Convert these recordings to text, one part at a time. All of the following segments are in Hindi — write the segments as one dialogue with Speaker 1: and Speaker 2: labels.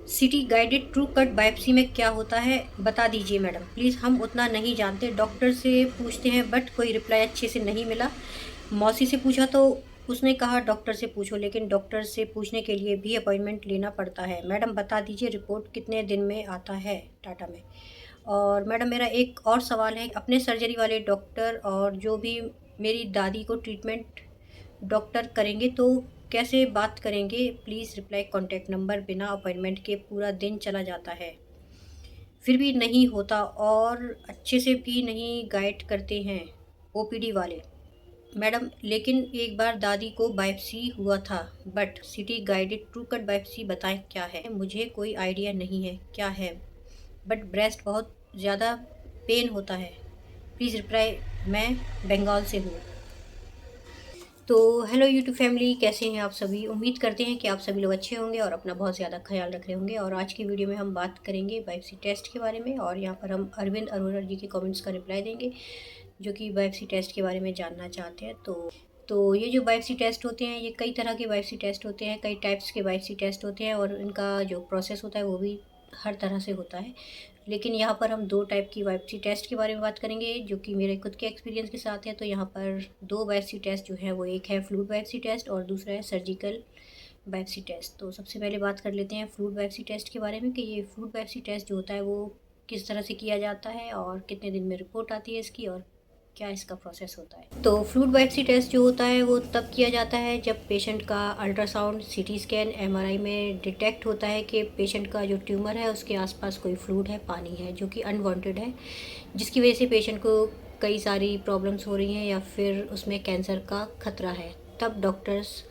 Speaker 1: City guided true cut biopsy में क्या होता है बता दीजिए मैडम प्लीज़। हम उतना नहीं जानते, डॉक्टर से पूछते हैं बट कोई रिप्लाई अच्छे से नहीं मिला। मौसी से पूछा तो उसने कहा डॉक्टर से पूछो, लेकिन डॉक्टर से पूछने के लिए भी अपॉइंटमेंट लेना पड़ता है। मैडम बता दीजिए रिपोर्ट कितने दिन में आता है टाटा में। और मैडम मेरा एक और सवाल है, अपने सर्जरी वाले डॉक्टर और जो भी मेरी दादी को ट्रीटमेंट डॉक्टर करेंगे तो कैसे बात करेंगे, प्लीज़ रिप्लाई। कॉन्टैक्ट नंबर बिना अपॉइंटमेंट के पूरा दिन चला जाता है, फिर भी नहीं होता और अच्छे से भी नहीं गाइड करते हैं ओपीडी वाले। मैडम लेकिन एक बार दादी को बायोप्सी हुआ था, but city guided true cut biopsy बताएं क्या है, मुझे कोई आइडिया नहीं है क्या है। बट ब्रेस्ट बहुत ज़्यादा पेन होता है, प्लीज़ रिप्लाई। मैं बंगाल से हूँ। तो हेलो यूट्यूब फैमिली, कैसे हैं आप सभी। उम्मीद करते हैं कि आप सभी लोग अच्छे होंगे और अपना बहुत ज़्यादा ख्याल रख रहे होंगे। और आज की वीडियो में हम बात करेंगे बायोप्सी टेस्ट के बारे में, और यहाँ पर हम अरविंद अरोरा जी के कमेंट्स का रिप्लाई देंगे जो कि बायोप्सी टेस्ट के बारे में जानना चाहते हैं। तो ये जो बायोप्सी टेस्ट होते हैं, ये कई तरह के बायोप्सी टेस्ट होते हैं, कई टाइप्स के बायोप्सी टेस्ट होते हैं, और इनका जो प्रोसेस होता है वो भी हर तरह से होता है। लेकिन यहाँ पर हम दो टाइप की बायोप्सी टेस्ट के बारे में बात करेंगे जो कि मेरे खुद के एक्सपीरियंस के साथ है। तो यहाँ पर दो बायोप्सी टेस्ट जो है वो, एक है फ्लूइड बायोप्सी टेस्ट और दूसरा है सर्जिकल बायोप्सी टेस्ट। तो सबसे पहले बात कर लेते हैं फ्लूइड बायोप्सी टेस्ट के बारे में कि ये फ्लूइड बायोप्सी टेस्ट जो होता है वो किस तरह से किया जाता है और कितने दिन में रिपोर्ट आती है इसकी, और क्या इसका प्रोसेस होता है। तो फ्लूइड बायोप्सी टेस्ट जो होता है वो तब किया जाता है जब पेशेंट का अल्ट्रासाउंड, सीटी स्कैन, एमआरआई में डिटेक्ट होता है कि पेशेंट का जो ट्यूमर है उसके आसपास कोई फ्लूइड है, पानी है जो कि अनवांटेड है, जिसकी वजह से पेशेंट को कई सारी प्रॉब्लम्स हो रही हैं या फिर उसमें कैंसर का खतरा है। तब डॉक्टर्स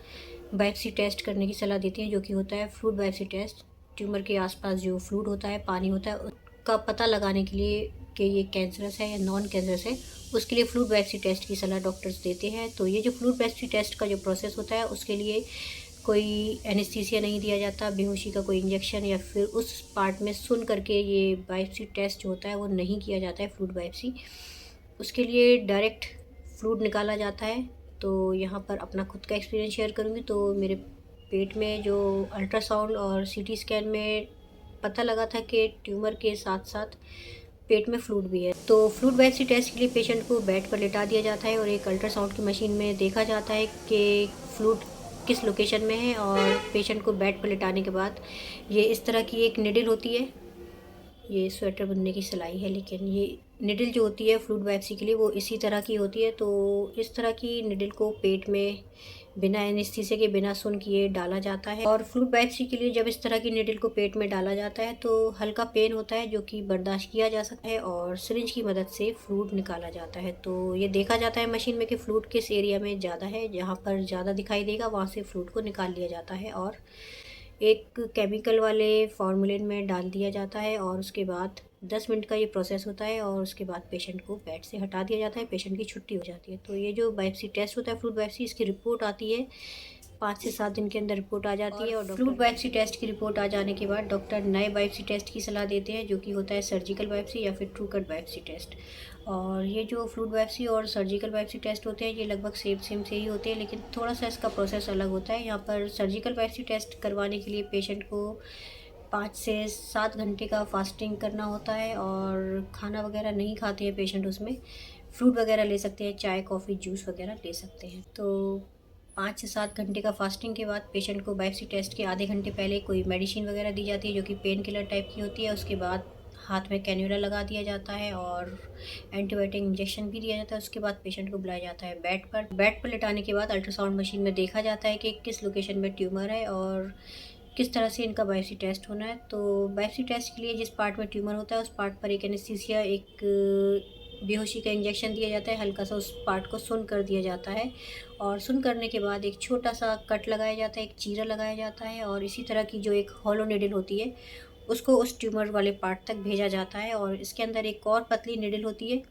Speaker 1: बायोप्सी टेस्ट करने की सलाह देती हैं जो कि होता है फ्लूइड बायोप्सी टेस्ट। ट्यूमर के आसपास जो फ्लूइड होता है, पानी होता है, उसका पता लगाने के लिए कि ये कैंसरस है या नॉन कैंसरस है, उसके लिए फ्लूइड बायोप्सी टेस्ट की सलाह डॉक्टर्स देते हैं। तो ये जो फ्लूइड बायोप्सी टेस्ट का जो प्रोसेस होता है उसके लिए कोई एनेस्थीसिया नहीं दिया जाता, बेहोशी का कोई इंजेक्शन या फिर उस पार्ट में सुन करके ये बायोप्सी टेस्ट जो होता है वो नहीं किया जाता है फ्लूइड बायोप्सी। उसके लिए डायरेक्ट फ्लूइड निकाला जाता है। तो यहाँ पर अपना खुद का एक्सपीरियंस शेयर करूँगी। तो मेरे पेट में जो अल्ट्रासाउंड और सीटी स्कैन में पता लगा था कि ट्यूमर के साथ साथ पेट में फ्लूइड भी है। तो फ्लूइड बायोप्सी टेस्ट के लिए पेशेंट को बेड पर लेटा दिया जाता है और एक अल्ट्रासाउंड की मशीन में देखा जाता है कि फ्लूइड किस लोकेशन में है। और पेशेंट को बेड पर लेटाने के बाद ये इस तरह की एक निडल होती है, ये स्वेटर बुनने की सिलाई है, लेकिन ये निडल जो होती है फ्लूइड बायोप्सी के लिए वो इसी तरह की होती है। तो इस तरह की निडल को पेट में बिना एनेस्थीसिया के, बिना सुन किए डाला जाता है। और फ्लूइड बायोप्सी के लिए जब इस तरह की निडल को पेट में डाला जाता है तो हल्का पेन होता है जो कि बर्दाश्त किया जा सकता है, और सिरिंज की मदद से फ्लूइड निकाला जाता है। तो ये देखा जाता है मशीन में कि फ्लूइड किस एरिया में ज़्यादा है, जहाँ पर ज़्यादा दिखाई देगा वहाँ से फ्लूइड को निकाल लिया जाता है और एक केमिकल वाले फार्मूलिन में डाल दिया जाता है। और उसके बाद 10 मिनट का ये प्रोसेस होता है और उसके बाद पेशेंट को बेड से हटा दिया जाता है, पेशेंट की छुट्टी हो जाती है। तो ये जो बायोप्सी टेस्ट होता है फ्लूइड बायोप्सी, इसकी रिपोर्ट आती है 5 से 7 दिन के अंदर रिपोर्ट आ जाती है। और फ्लूइड बायोप्सी टेस्ट की रिपोर्ट आ जाने के बाद डॉक्टर नए बायोप्सी टेस्ट की सलाह देते हैं जो कि होता है सर्जिकल बायोप्सी या फिर ट्रू कट बायोप्सी टेस्ट। और ये जो फ्लूइड बायोप्सी और सर्जिकल बायोप्सी टेस्ट होते हैं ये लगभग सेम से ही होते हैं, लेकिन थोड़ा सा इसका प्रोसेस अलग होता है। यहाँ पर सर्जिकल बायोप्सी टेस्ट करवाने के लिए पेशेंट को 5 से 7 घंटे का फास्टिंग करना होता है और खाना वगैरह नहीं खाते हैं पेशेंट, उसमें फ्रूट वगैरह ले सकते हैं, चाय कॉफ़ी जूस वगैरह ले सकते हैं। तो 5 से 7 घंटे का फास्टिंग के बाद पेशेंट को बायोप्सी टेस्ट के आधे घंटे पहले कोई मेडिसिन वगैरह दी जाती है जो कि पेन किलर टाइप की होती है। उसके बाद हाथ में कैन्यूला लगा दिया जाता है और एंटीबायोटिक इंजेक्शन भी दिया जाता है। उसके बाद पेशेंट को बुलाया जाता है बेड पर लेटाने के बाद अल्ट्रासाउंड मशीन में देखा जाता है कि किस लोकेशन में ट्यूमर है और किस तरह से इनका बायोप्सी टेस्ट होना है। तो बायोप्सी टेस्ट के लिए जिस पार्ट में ट्यूमर होता है उस पार्ट पर एक एनेस्थीसिया, एक बेहोशी का इंजेक्शन दिया जाता है, हल्का सा उस पार्ट को सुन कर दिया जाता है। और सुन करने के बाद एक छोटा सा कट लगाया जाता है, एक चीरा लगाया जाता है, और इसी तरह की जो एक हॉलो निडल होती है उसको उस ट्यूमर वाले पार्ट तक भेजा जाता है। और इसके अंदर एक और पतली निडल होती है,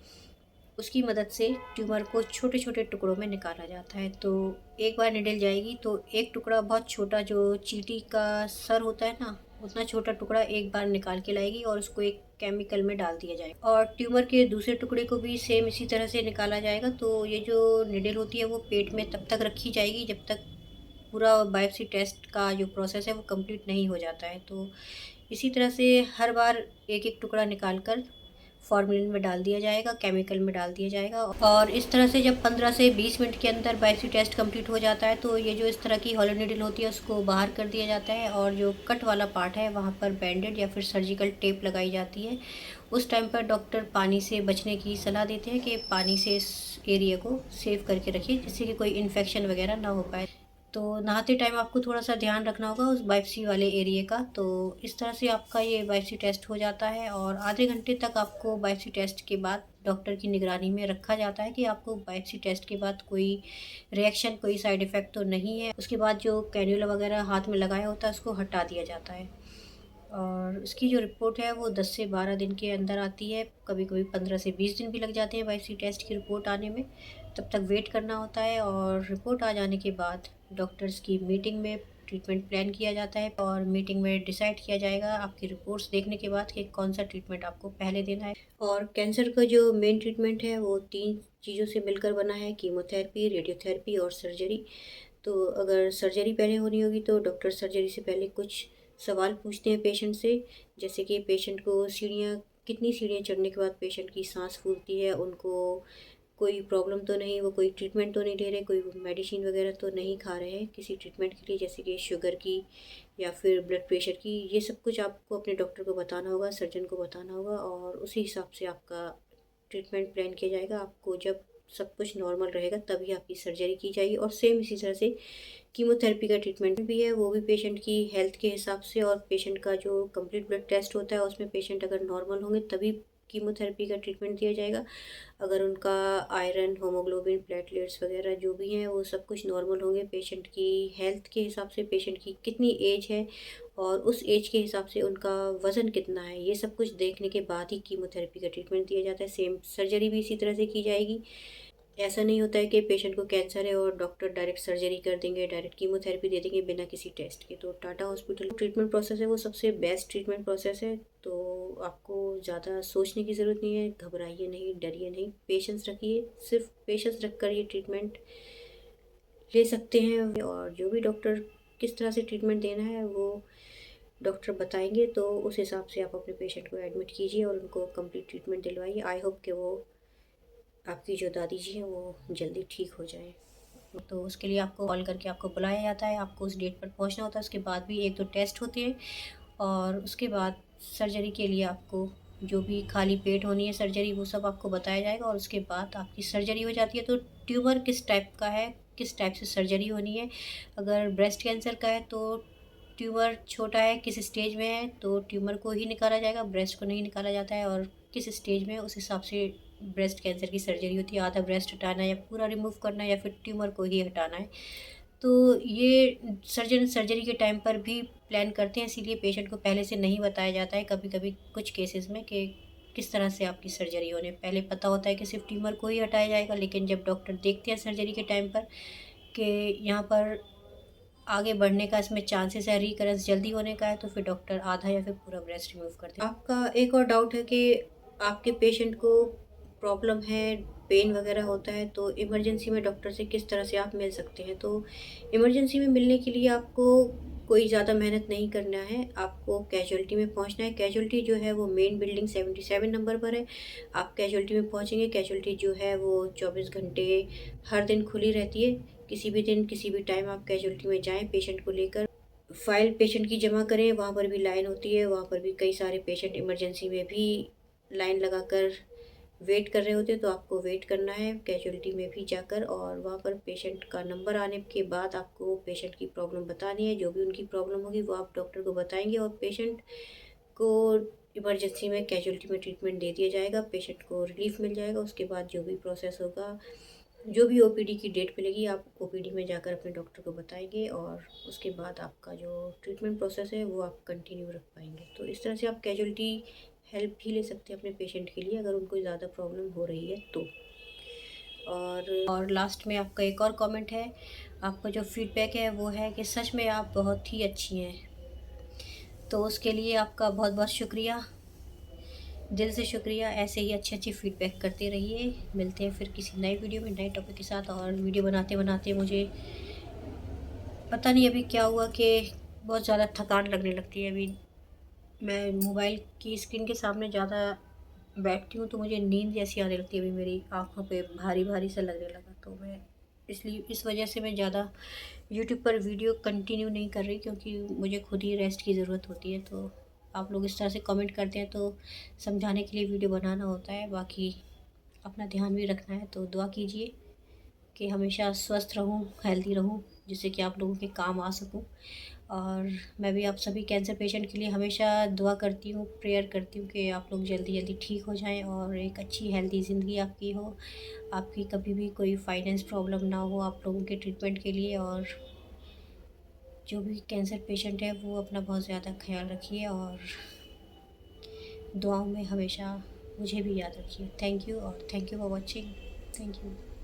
Speaker 1: उसकी मदद से ट्यूमर को छोटे छोटे टुकड़ों में निकाला जाता है। तो एक बार निडल जाएगी तो एक टुकड़ा बहुत छोटा, जो चींटी का सर होता है ना, उतना छोटा टुकड़ा एक बार निकाल के लाएगी और उसको एक केमिकल में डाल दिया जाएगा। और ट्यूमर के दूसरे टुकड़े को भी सेम इसी तरह से निकाला जाएगा। तो ये जो निडल होती है वो पेट में तब तक रखी जाएगी जब तक पूरा बायोप्सी टेस्ट का जो प्रोसेस है वो कंप्लीट नहीं हो जाता है। तो इसी तरह से हर बार एक एक टुकड़ा निकाल कर फॉर्मेलिन में डाल दिया जाएगा, केमिकल में डाल दिया जाएगा। और इस तरह से जब 15 से 20 मिनट के अंदर बायोप्सी टेस्ट कंप्लीट हो जाता है तो ये जो इस तरह की हॉलो नीडल होती है उसको बाहर कर दिया जाता है, और जो कट वाला पार्ट है वहाँ पर बैंडेड या फिर सर्जिकल टेप लगाई जाती है। उस टाइम पर डॉक्टर पानी से बचने की सलाह देते हैं कि पानी से इस एरिया को सेव करके रखिए, जिससे कि कोई इन्फेक्शन वगैरह ना हो पाए। तो नहाते टाइम आपको थोड़ा-सा ध्यान रखना होगा उस बायोप्सी वाले एरिया का। तो इस तरह से आपका ये बायोप्सी टेस्ट हो जाता है, और आधे घंटे तक आपको बायोप्सी टेस्ट के बाद डॉक्टर की निगरानी में रखा जाता है कि आपको बायोप्सी टेस्ट के बाद कोई रिएक्शन, कोई साइड इफ़ेक्ट तो नहीं है। उसके बाद जो कैन्युला वगैरह हाथ में लगाया होता है उसको हटा दिया जाता है, और उसकी जो रिपोर्ट है वो 10 से 12 दिन के अंदर आती है। कभी-कभी 15 से 20 दिन भी लग जाते हैं बायोप्सी टेस्ट की रिपोर्ट आने में। तब तक वेट करना होता है, और रिपोर्ट आ जाने के बाद डॉक्टर्स की मीटिंग में ट्रीटमेंट प्लान किया जाता है, और मीटिंग में डिसाइड किया जाएगा आपकी रिपोर्ट्स देखने के बाद कि कौन-सा ट्रीटमेंट आपको पहले देना है। और कैंसर का जो मेन ट्रीटमेंट है वो 3 चीज़ों से मिलकर बना है: कीमोथेरेपी, रेडियोथेरेपी और सर्जरी। तो अगर सर्जरी पहले होनी होगी तो डॉक्टर सर्जरी से पहले कुछ सवाल पूछते हैं पेशेंट से, जैसे कि पेशेंट को कितनी सीढ़ियाँ चढ़ने के बाद पेशेंट की सांस फूलती है, उनको कोई प्रॉब्लम तो नहीं, वो कोई ट्रीटमेंट तो नहीं ले रहे, कोई मेडिसिन वगैरह तो नहीं खा रहे हैं किसी ट्रीटमेंट के लिए, जैसे कि शुगर की या फिर ब्लड प्रेशर की। ये सब कुछ आपको अपने डॉक्टर को बताना होगा, सर्जन को बताना होगा, और उसी हिसाब से आपका ट्रीटमेंट प्लान किया जाएगा। आपको जब सब कुछ नॉर्मल रहेगा तभी आपकी सर्जरी की जाएगी। और सेम इसी तरह से कीमोथेरेपी का ट्रीटमेंट भी है, वो भी पेशेंट की हेल्थ के हिसाब से, और पेशेंट का जो कंप्लीट ब्लड टेस्ट होता है उसमें पेशेंट अगर नॉर्मल होंगे तभी कीमोथेरेपी का ट्रीटमेंट दिया जाएगा। अगर उनका आयरन, हीमोग्लोबिन, प्लेटलेट्स वगैरह जो भी हैं वो सब कुछ नॉर्मल होंगे, पेशेंट की हेल्थ के हिसाब से, पेशेंट की कितनी एज है और उस एज के हिसाब से उनका वज़न कितना है, ये सब कुछ देखने के बाद ही कीमोथेरेपी का ट्रीटमेंट दिया जाता है। सेम सर्जरी भी इसी तरह से की जाएगी। ऐसा नहीं होता है कि पेशेंट को कैंसर है और डॉक्टर डायरेक्ट सर्जरी कर देंगे, डायरेक्ट कीमोथेरेपी दे देंगे बिना किसी टेस्ट के। तो टाटा हॉस्पिटल ट्रीटमेंट प्रोसेस है वो सबसे बेस्ट ट्रीटमेंट प्रोसेस है। तो आपको ज़्यादा सोचने की ज़रूरत नहीं है, घबराइए नहीं, डरिए नहीं, पेशेंस रखिए। सिर्फ पेशेंस रख कर ये ट्रीटमेंट ले सकते हैं, और जो भी डॉक्टर किस तरह से ट्रीटमेंट देना है वो डॉक्टर बताएंगे, तो उस हिसाब से आप अपने पेशेंट को एडमिट कीजिए और उनको कंप्लीट ट्रीटमेंट दिलवाइए। आई होप कि वो आपकी जो दादी जी हैं वो जल्दी ठीक हो जाएँ। तो उसके लिए आपको कॉल करके आपको बुलाया जाता है, आपको उस डेट पर पहुंचना होता है। उसके बाद भी 1-2 टेस्ट होते हैं, और उसके बाद सर्जरी के लिए आपको जो भी खाली पेट होनी है सर्जरी वो सब आपको बताया जाएगा, और उसके बाद आपकी सर्जरी हो जाती है। तो ट्यूमर किस टाइप का है, किस टाइप से सर्जरी होनी है, अगर ब्रेस्ट कैंसर का है तो ट्यूमर छोटा है, किस स्टेज में है तो ट्यूमर को ही निकाला जाएगा, ब्रेस्ट को नहीं निकाला जाता है, और किस स्टेज में है उस हिसाब से ब्रेस्ट कैंसर की सर्जरी होती है। आधा ब्रेस्ट हटाना है या पूरा रिमूव करना है या फिर ट्यूमर को ही हटाना है। तो ये सर्जन सर्जरी के टाइम पर भी प्लान करते हैं, इसीलिए पेशेंट को पहले से नहीं बताया जाता है कभी-कभी कुछ केसेस में कि किस तरह से आपकी सर्जरी होने। पहले पता होता है कि सिर्फ ट्यूमर को ही हटाया जाएगा, लेकिन जब डॉक्टर देखते हैं सर्जरी के टाइम पर कि यहाँ पर आगे बढ़ने का इसमें चांसेस है, रिकरेंस जल्दी होने का है, तो फिर डॉक्टर आधा या फिर पूरा ब्रेस्ट रिमूव करते हैं। आपका एक और डाउट है कि आपके पेशेंट को प्रॉब्लम है, पेन वगैरह होता है, तो इमरजेंसी में डॉक्टर से किस तरह से आप मिल सकते हैं। तो इमरजेंसी में मिलने के लिए आपको कोई ज़्यादा मेहनत नहीं करना है, आपको कैजुअल्टी में पहुंचना है। कैजुअल्टी जो है वो मेन बिल्डिंग 77 नंबर पर है। आप कैजुअल्टी में पहुंचेंगे। कैजुअल्टी जो है वो 24 घंटे हर दिन खुली रहती है। किसी भी दिन किसी भी टाइम आप कैजुअल्टी में जाएँ पेशेंट को लेकर। फ़ाइल पेशेंट की जमा करें, वहाँ पर भी लाइन होती है, वहाँ पर भी कई सारे पेशेंट इमरजेंसी में भी लाइन लगाकर वेट कर रहे होते हैं, तो आपको वेट करना है कैजुअल्टी में भी जाकर, और वहाँ पर पेशेंट का नंबर आने के बाद आपको पेशेंट की प्रॉब्लम बतानी है। जो भी उनकी प्रॉब्लम होगी वो आप डॉक्टर को बताएंगे, और पेशेंट को इमरजेंसी में कैजुअल्टी में ट्रीटमेंट दे दिया जाएगा, पेशेंट को रिलीफ मिल जाएगा। उसके बाद जो भी प्रोसेस होगा, जो भी ओपीडी की डेट मिलेगी, आप ओपीडी में जाकर अपने डॉक्टर को बताएंगे, और उसके बाद आपका जो ट्रीटमेंट प्रोसेस है वो आप कंटिन्यू रख पाएंगे। तो इस तरह से आप कैजुअल्टी हेल्प भी ले सकते हैं अपने पेशेंट के लिए, अगर उनको ज़्यादा प्रॉब्लम हो रही है तो। और लास्ट में आपका एक और कमेंट है, आपका जो फीडबैक है वो है कि सच में आप बहुत ही अच्छी हैं। तो उसके लिए आपका बहुत बहुत शुक्रिया, दिल से शुक्रिया। ऐसे ही अच्छी अच्छी फीडबैक करते रहिए। मिलते हैं फिर किसी नए वीडियो में नए टॉपिक के साथ। और वीडियो बनाते बनाते मुझे पता नहीं अभी क्या हुआ कि बहुत ज़्यादा थकान लगने लगती है। अभी मैं मोबाइल की स्क्रीन के सामने ज़्यादा बैठती हूँ तो मुझे नींद जैसी आने लगती है। अभी मेरी आँखों पे भारी-भारी सा लगने लगा, तो मैं इसलिए इस वजह से मैं ज़्यादा यूट्यूब पर वीडियो कंटिन्यू नहीं कर रही, क्योंकि मुझे खुद ही रेस्ट की ज़रूरत होती है। तो आप लोग इस तरह से कमेंट करते हैं तो समझाने के लिए वीडियो बनाना होता है। बाकी अपना ध्यान भी रखना है, तो दुआ कीजिए कि हमेशा स्वस्थ रहूँ, हेल्दी रहूँ, जिससे कि आप लोगों के काम आ सकूँ। और मैं भी आप सभी कैंसर पेशेंट के लिए हमेशा दुआ करती हूँ, प्रेयर करती हूँ कि आप लोग जल्दी-जल्दी ठीक हो जाएँ और एक अच्छी हेल्दी ज़िंदगी आपकी हो। आपकी कभी भी कोई फाइनेंस प्रॉब्लम ना हो आप लोगों के ट्रीटमेंट के लिए। और जो भी कैंसर पेशेंट है वो अपना बहुत ज़्यादा ख़्याल रखिए और दुआओं में हमेशा मुझे भी याद रखिए। थैंक यू और thank you for watching. Thank you.